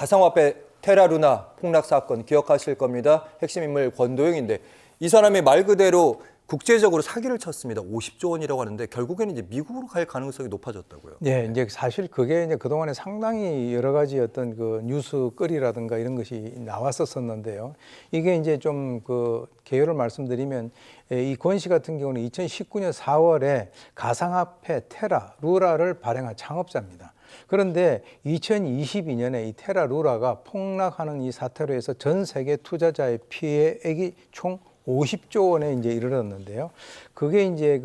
가상화폐 테라루나 폭락 사건 기억하실 겁니다. 핵심 인물 권도영인데 이 사람이 말 그대로 국제적으로 사기를 쳤습니다. 50조 원이라고 하는데 결국에는 이제 미국으로 갈 가능성이 높아졌다고요. 네, 이제 사실 그게 이제 그동안에 상당히 여러 가지 어떤 그 뉴스거리라든가 이런 것이 나왔었었는데요. 이게 이제 좀 그 개요를 말씀드리면 이 권 씨 같은 경우는 2019년 4월에 가상화폐 테라 루라를 발행한 창업자입니다. 그런데 2022년에 이 테라 루라가 폭락하는 이 사태로 해서 전 세계 투자자의 피해액이 총 50조 원에 이제 이르렀는데요. 그게 이제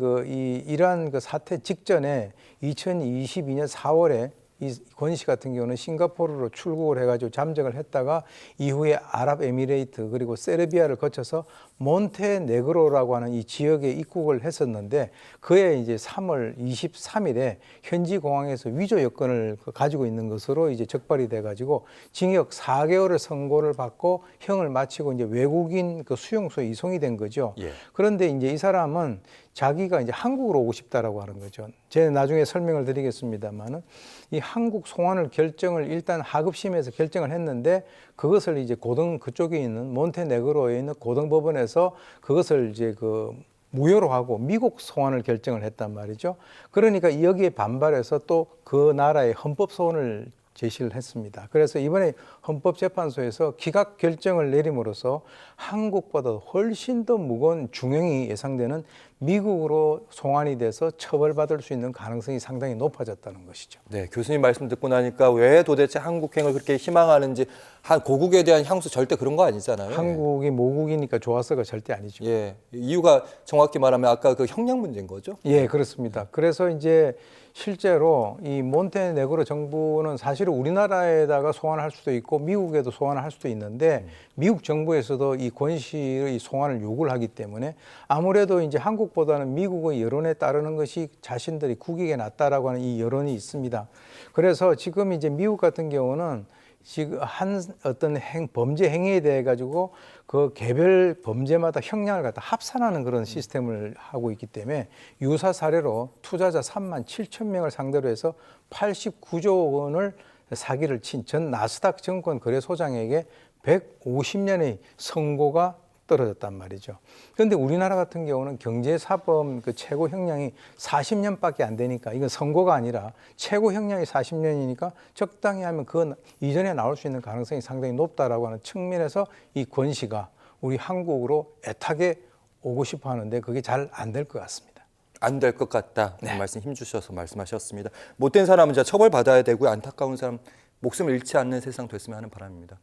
이러한 그 사태 직전에 2022년 4월에 이 권 씨 같은 경우는 싱가포르로 출국을 해가지고 잠적을 했다가 이후에 아랍에미레이트 그리고 세르비아를 거쳐서 몬테네그로라고 하는 이 지역에 입국을 했었는데 그해 이제 3월 23일에 현지 공항에서 위조 여권을 가지고 있는 것으로 이제 적발이 돼가지고 징역 4개월의 선고를 받고 형을 마치고 이제 외국인 그 수용소에 이송이 된 거죠. 예. 그런데 이제 이 사람은 자기가 이제 한국으로 오고 싶다라고 하는 거죠. 제가 나중에 설명을 드리겠습니다만은 이 한국 송환을 결정을 일단 하급심에서 결정을 했는데 그것을 이제 그쪽에 있는 몬테네그로에 있는 고등법원에서 그것을 이제 무효로 하고 미국 송환을 결정을 했단 말이죠. 그러니까 여기에 반발해서 또 그 나라의 헌법 소원을 제시를 했습니다. 그래서 이번에 헌법재판소에서 기각 결정을 내림으로써 한국보다 훨씬 더 무거운 중형이 예상되는 미국으로 송환이 돼서 처벌받을 수 있는 가능성이 상당히 높아졌다는 것이죠. 네, 교수님 말씀 듣고 나니까 왜 도대체 한국행을 그렇게 희망하는지 한 고국에 대한 향수 절대 그런 거 아니잖아요. 한국이 모국이니까 좋았어가 절대 아니죠. 예, 이유가 정확히 말하면 아까 그 형량 문제인 거죠? 예, 그렇습니다. 그래서 이제 실제로 이 몬테네그로 정부는 사실은 우리나라에다가 송환을 할 수도 있고 미국에도 송환을 할 수도 있는데 미국 정부에서도 이 권 씨의 송환을 요구를 하기 때문에 아무래도 이제 한국보다는 미국의 여론에 따르는 것이 자신들이 국익에 낫다라고 하는 이 여론이 있습니다. 그래서 지금 이제 미국 같은 경우는 지금 한 어떤 범죄 행위에 대해 가지고 그 개별 범죄마다 형량을 갖다 합산하는 그런 시스템을 하고 있기 때문에 유사 사례로 투자자 3만 7천 명을 상대로 해서 89조 원을 사기를 친 전 나스닥 증권 거래소장에게 150년의 선고가 떨어졌단 말이죠. 그런데 우리나라 같은 경우는 경제사범 그 최고 형량이 40년밖에 안 되니까 이건 선고가 아니라 최고 형량이 40년이니까 적당히 하면 그 이전에 나올 수 있는 가능성이 상당히 높다라고 하는 측면에서 이 권 씨가 우리 한국으로 애타게 오고 싶어 하는데 그게 잘 안 될 것 같습니다. 안 될 것 같다. 네. 그 말씀 힘주셔서 말씀하셨습니다. 못된 사람은 진짜 처벌받아야 되고 안타까운 사람 목숨을 잃지 않는 세상 됐으면 하는 바람입니다.